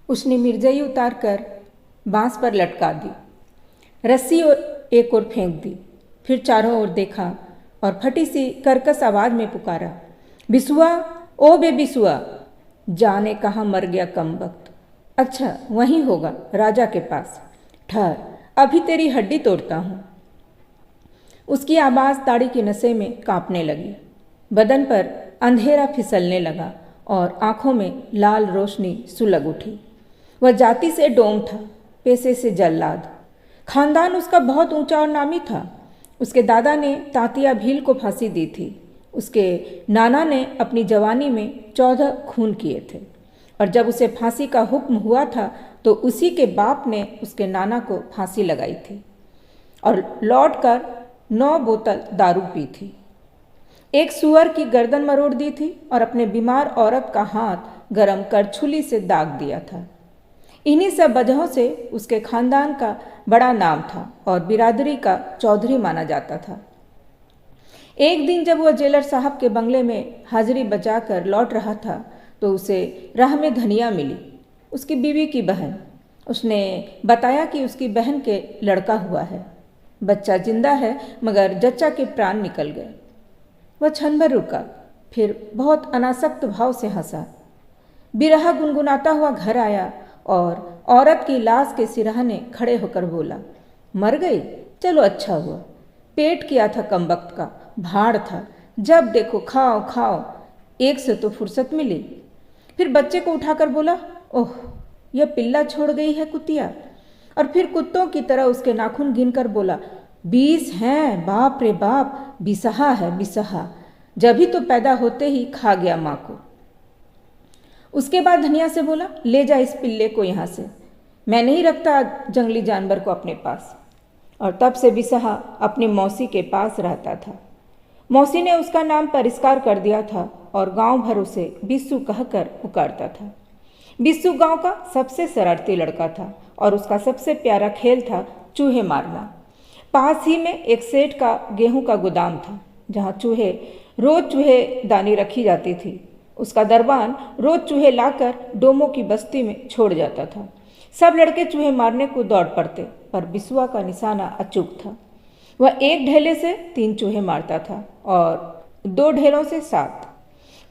उसने मिर्जई उतार कर बांस पर लटका दी, रस्सी और एक ओर फेंक दी, फिर चारों ओर देखा और फटी सी कर्कश आवाज में पुकारा, बिसुआ, ओ बे बिसुआ। जाने कहाँ मर गया कमबख्त। अच्छा वहीं होगा राजा के पास। ठहर, अभी तेरी हड्डी तोड़ता हूँ। उसकी आवाज़ ताड़ी की नसें में कांपने लगी, बदन पर अंधेरा फिसलने लगा और आंखों में लाल रोशनी सुलग उठी। वह जाति से डोम था, पेशे से जल्लाद। खानदान उसका बहुत ऊंचा और नामी था। उसके दादा ने तांतिया भील को फांसी दी थी। उसके नाना ने अपनी जवानी में 14 खून किए थे और जब उसे फांसी का हुक्म हुआ था तो उसी के बाप ने उसके नाना को फांसी लगाई थी और लौटकर 9 बोतल दारू पी थी। एक सुअर की गर्दन मरोड़ दी थी और अपने बीमार औरत का हाथ गरम करछुली से दाग दिया था। इन्हीं सब वजहों से उसके खानदान का बड़ा नाम था और बिरादरी का चौधरी माना जाता था। एक दिन जब वह जेलर साहब के बंगले में हाजिरी बजाकर लौट रहा था तो उसे राह में धनिया मिली, उसकी बीवी की बहन। उसने बताया कि उसकी बहन के लड़का हुआ है, बच्चा जिंदा है मगर जच्चा के प्राण निकल गए। वह क्षण भर रुका, फिर बहुत अनासक्त भाव से हंसा। बिरहा गुनगुनाता हुआ घर आया और औरत की लाश के सिरहाने खड़े होकर बोला, मर गई? चलो अच्छा हुआ। पेट किया था कमबख्त का, भाड़ था, जब देखो खाओ खाओ, एक से तो फुर्सत मिली। फिर बच्चे को उठाकर बोला, ओह यह पिल्ला छोड़ गई है कुतिया। और फिर कुत्तों की तरह उसके नाखून गिनकर बोला, 20 हैं, बाप रे बाप, बिसहा है बिसहा, जब ही तो पैदा होते ही खा गया माँ को। उसके बाद धनिया से बोला, ले जा इस पिल्ले को यहाँ से, मैं नहीं रखता जंगली जानवर को अपने पास। और तब से बिसहा अपनी मौसी के पास रहता था। मौसी ने उसका नाम परिष्कार कर दिया था और गांव भर उसे बिस्सू कहकर पुकारता था। बिस्सू गांव का सबसे शरारती लड़का था और उसका सबसे प्यारा खेल था चूहे मारना। पास ही में एक सेठ का गेहूं का गोदाम था जहां रोज चूहे दानी रखी जाती थी। उसका दरबान रोज चूहे लाकर डोमों की बस्ती में छोड़ जाता था। सब लड़के चूहे मारने को दौड़ पड़ते, पर बिसुआ का निशाना अचूक था। वह एक ढेले से 3 चूहे मारता था और 2 ढेलों से 7।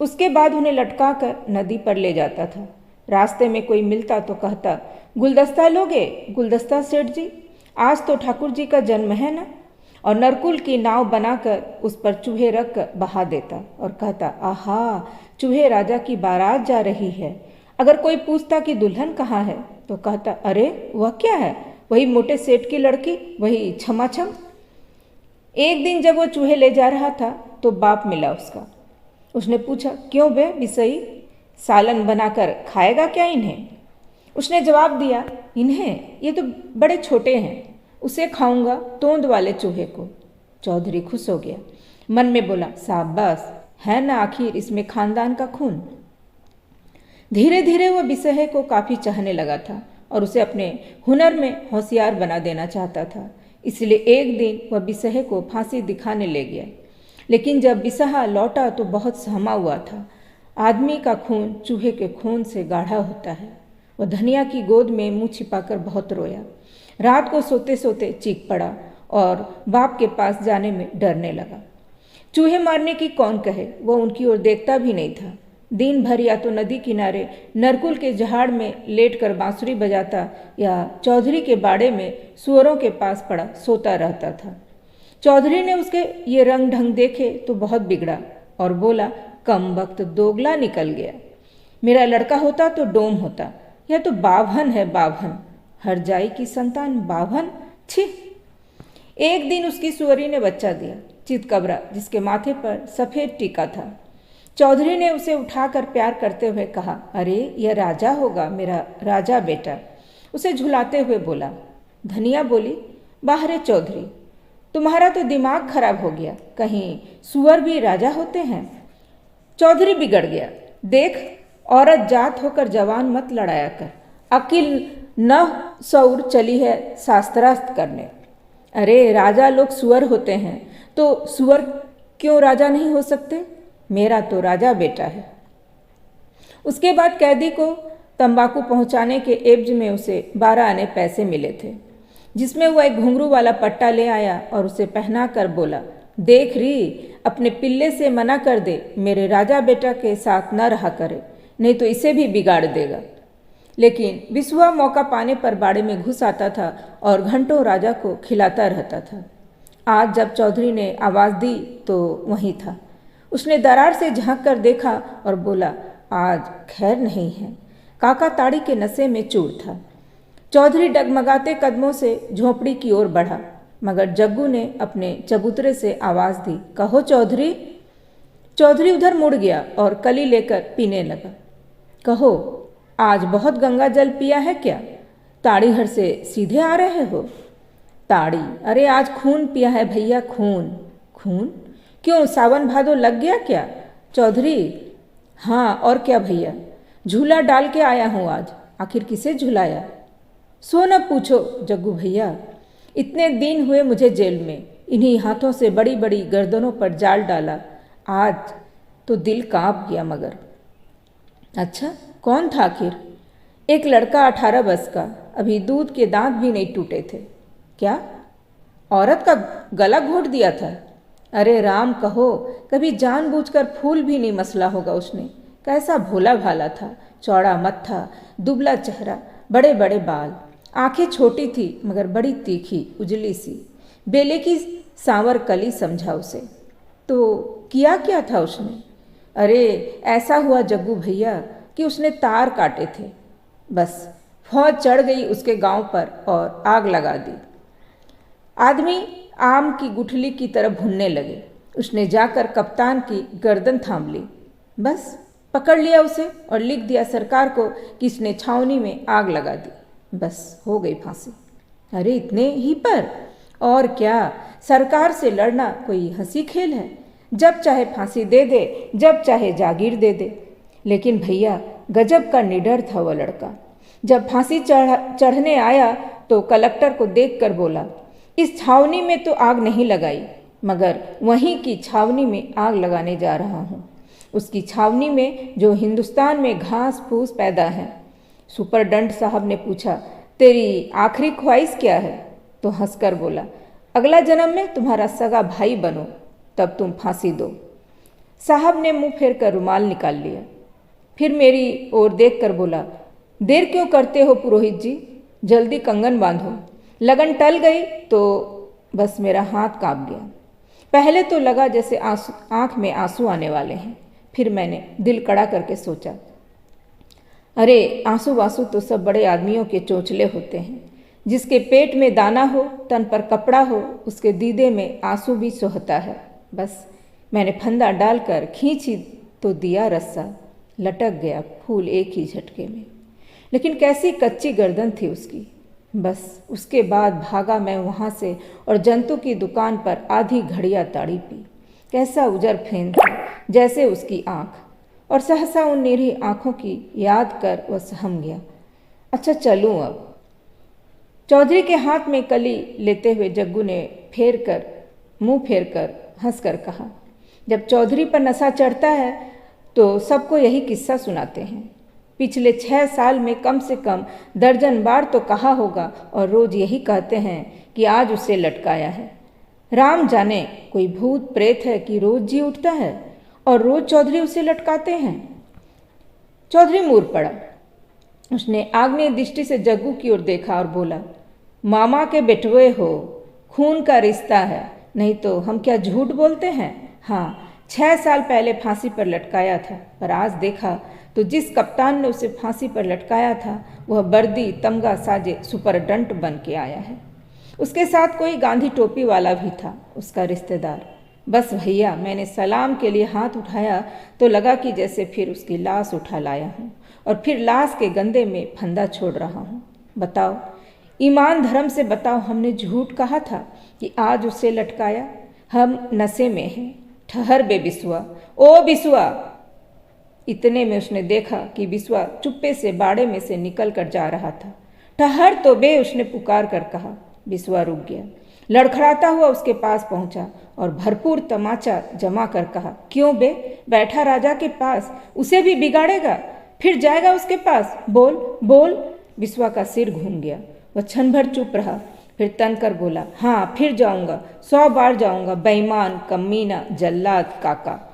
उसके बाद उन्हें लटका कर नदी पर ले जाता था। रास्ते में कोई मिलता तो कहता, गुलदस्ता लोगे? गुलदस्ता सेठ जी, आज तो ठाकुर जी का जन्म है ना। और नरकुल की नाव बनाकर उस पर चूहे रख कर बहा देता और कहता, आहा, चूहे राजा की बारात जा रही है। अगर कोई पूछता कि दुल्हन कहाँ है तो कहता, अरे वह क्या है? वही मोटे सेठ की लड़की, वही छमाछम। एक दिन जब वो चूहे ले जा रहा था तो बाप मिला उसका। उसने पूछा, क्यों बे बिसई, सालन बनाकर खाएगा क्या इन्हें? उसने जवाब दिया, इन्हें? ये तो बड़े छोटे हैं, उसे खाऊंगा, तोंद वाले चूहे को। चौधरी खुश हो गया, मन में बोला, शाबाश, है ना आखिर इसमें खानदान का खून। धीरे धीरे वह बिसहे को काफ़ी चाहने लगा था और उसे अपने हुनर में होशियार बना देना चाहता था। इसलिए एक दिन वह बिसहे को फांसी दिखाने ले गया। लेकिन जब बिसहा लौटा तो बहुत सहमा हुआ था। आदमी का खून चूहे के खून से गाढ़ा होता है। वह धनिया की गोद में मुंह छिपाकर बहुत रोया। रात को सोते सोते चीख पड़ा और बाप के पास जाने में डरने लगा। चूहे मारने की कौन कहे, वह उनकी ओर देखता भी नहीं था। दिन भर या तो नदी किनारे नरकुल के जहाड़ में लेटकर बांसुरी बजाता या चौधरी के बाड़े में सुअरों के पास पड़ा सोता रहता था। चौधरी ने उसके ये रंग ढंग देखे तो बहुत बिगड़ा और बोला, कमबख्त दोगला निकल गया। मेरा लड़का होता तो डोम होता, यह तो बाभन है बाभन, हरजाई की संतान बाभन, छी। एक दिन उसकी सुअरी ने बच्चा दिया, चितकबरा, जिसके माथे पर सफ़ेद टीका था। चौधरी ने उसे उठाकर प्यार करते हुए कहा, अरे यह राजा होगा, मेरा राजा बेटा। उसे झुलाते हुए बोला। धनिया बोली, बाहरे चौधरी, तुम्हारा तो दिमाग खराब हो गया, कहीं सुअर भी राजा होते हैं। चौधरी बिगड़ गया, देख औरत जात होकर जवान मत लड़ाया कर, अकिल न सौर चली है शास्त्रास्त्र करने। अरे राजा लोग सुअर होते हैं तो सुअर क्यों राजा नहीं हो सकते? मेरा तो राजा बेटा है। उसके बाद कैदी को तंबाकू पहुंचाने के एवज में उसे 12 आने पैसे मिले थे, जिसमें वह एक घुंघरू वाला पट्टा ले आया और उसे पहना कर बोला, देख री, अपने पिल्ले से मना कर दे, मेरे राजा बेटा के साथ न रहा करे, नहीं तो इसे भी बिगाड़ देगा। लेकिन बिस्वा मौका पाने पर बाड़े में घुस आता था और घंटों राजा को खिलाता रहता था। आज जब चौधरी ने आवाज़ दी तो वहीं था। उसने दरार से झांक कर देखा और बोला, आज खैर नहीं है। काका ताड़ी के नशे में चूर था। चौधरी डगमगाते कदमों से झोपड़ी की ओर बढ़ा, मगर जग्गू ने अपने चबूतरे से आवाज़ दी, कहो चौधरी। चौधरी उधर मुड़ गया और कली लेकर पीने लगा। कहो, आज बहुत गंगा जल पिया है क्या? ताड़ीहर से सीधे आ रहे हो? ताड़ी, अरे आज खून पिया है भैया, खून। खून? क्यों, सावन भादो लग गया क्या? चौधरी, हाँ और क्या भैया, झूला डाल के आया हूँ आज। आखिर किसे झुलाया? सो न पूछो जग्गू भैया, इतने दिन हुए मुझे जेल में, इन्हीं हाथों से बड़ी बड़ी गर्दनों पर जाल डाला। आज तो दिल कांप गया। मगर अच्छा, कौन था आखिर? एक लड़का 18 वर्ष का, अभी दूध के दांत भी नहीं टूटे थे। क्या? औरत का गला घोट दिया था? अरे राम, कहो, कभी जानबूझकर फूल भी नहीं मसला होगा उसने। कैसा भोला भाला था, चौड़ा मत्था, दुबला चेहरा, बड़े बड़े बाल, आंखें छोटी थी मगर बड़ी तीखी, उजली सी, बेले की सांवर कली समझा उसे। तो किया क्या था उसने? अरे ऐसा हुआ जग्गू भैया कि उसने तार काटे थे, बस फौज चढ़ गई उसके गांव पर और आग लगा दी। आदमी आम की गुठली की तरह भुनने लगे। उसने जाकर कप्तान की गर्दन थाम ली, बस पकड़ लिया उसे और लिख दिया सरकार को कि इसने छावनी में आग लगा दी। बस हो गई फांसी। अरे इतने ही पर? और क्या, सरकार से लड़ना कोई हंसी खेल है? जब चाहे फांसी दे दे, जब चाहे जागीर दे दे। लेकिन भैया गजब का निडर था वह लड़का। जब फांसी चढ़ने आया तो कलेक्टर को देखकर बोला, इस छावनी में तो आग नहीं लगाई, मगर वहीं की छावनी में आग लगाने जा रहा हूँ, उसकी छावनी में जो हिंदुस्तान में घास फूस पैदा है। सुपरडेंट साहब ने पूछा, तेरी आखिरी ख्वाहिश क्या है? तो हंसकर बोला, अगला जन्म में तुम्हारा सगा भाई बनूं, तब तुम फांसी दो। साहब ने मुंह फेर कर रुमाल निकाल लिया, फिर मेरी ओर देख कर बोला, देर क्यों करते हो पुरोहित जी, जल्दी कंगन बांधो। लगन टल गई तो बस मेरा हाथ कांप गया। पहले तो लगा जैसे आंख में आंसू आने वाले हैं, फिर मैंने दिल कड़ा करके सोचा, अरे आंसू वांसू तो सब बड़े आदमियों के चोंचले होते हैं। जिसके पेट में दाना हो, तन पर कपड़ा हो, उसके दीदे में आंसू भी सोहता है। बस मैंने फंदा डालकर खींची तो दिया रस्सा, लटक गया फूल एक ही झटके में। लेकिन कैसी कच्ची गर्दन थी उसकी। बस उसके बाद भागा मैं वहाँ से और जंतु की दुकान पर आधी घड़िया ताड़ी पी। कैसा उजर फेन था जैसे उसकी आँख, और सहसा उन नीरी आँखों की याद कर वह सहम गया। अच्छा चलूँ अब। चौधरी के हाथ में कली लेते हुए जग्गू ने मुंह फेर कर हंस कर कहा, जब चौधरी पर नशा चढ़ता है तो सबको यही किस्सा सुनाते हैं। पिछले 6 साल में कम से कम दर्जन बार तो कहा होगा, और रोज यही कहते हैं कि आज उसे लटकाया है। राम जाने कोई भूत प्रेत है कि रोज जी उठता है और रोज चौधरी उसे लटकाते हैं। चौधरी मूर पड़ा। उसने आग्नेय दृष्टि से जग्गू की ओर देखा और बोला, मामा के बेटवे हो, खून का रिश्ता है, नहीं तो हम क्या झूठ बोलते हैं। हाँ, 6 साल पहले फांसी पर लटकाया था, पर आज देखा तो जिस कप्तान ने उसे फांसी पर लटकाया था वह वर्दी तमगा साजे सुपरडेंट बन के आया है। उसके साथ कोई गांधी टोपी वाला भी था, उसका रिश्तेदार। बस भैया मैंने सलाम के लिए हाथ उठाया तो लगा कि जैसे फिर उसकी लाश उठा लाया हूँ और फिर लाश के गंदे में फंदा छोड़ रहा हूँ। बताओ, ईमान धर्म से बताओ, हमने झूठ कहा था कि आज उसे लटकाया? हम नशे में हैं। ठहर बे बिस्वा, ओ बिस्वा। इतने में उसने देखा कि बिस्वा चुप्पे से बाड़े में से निकल कर जा रहा था। ठहर तो बे, उसने पुकार कर कहा। बिस्वा रुक गया, लड़खड़ाता हुआ उसके पास पहुंचा और भरपूर तमाचा जमा कर कहा, क्यों बे, बैठा राजा के पास, उसे भी बिगाड़ेगा? फिर जाएगा उसके पास, बोल बोल। बिस्वा का सिर घूम गया। वह क्षण भर चुप रहा, फिर तन कर बोला, हाँ फिर जाऊंगा, 100 बार जाऊंगा, बेईमान, कमीना, जल्लाद, काका।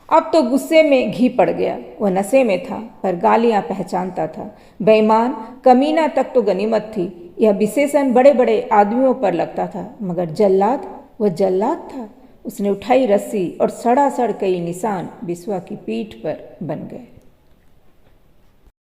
अब तो गुस्से में घी पड़ गया। वह नशे में था पर गालियां पहचानता था। बेईमान, कमीना तक तो गनीमत थी, यह विशेषण बड़े बड़े आदमियों पर लगता था, मगर जल्लाद, वह जल्लाद था। उसने उठाई रस्सी और सड़ासड़ कई निशान बिस्वा की पीठ पर बन गए।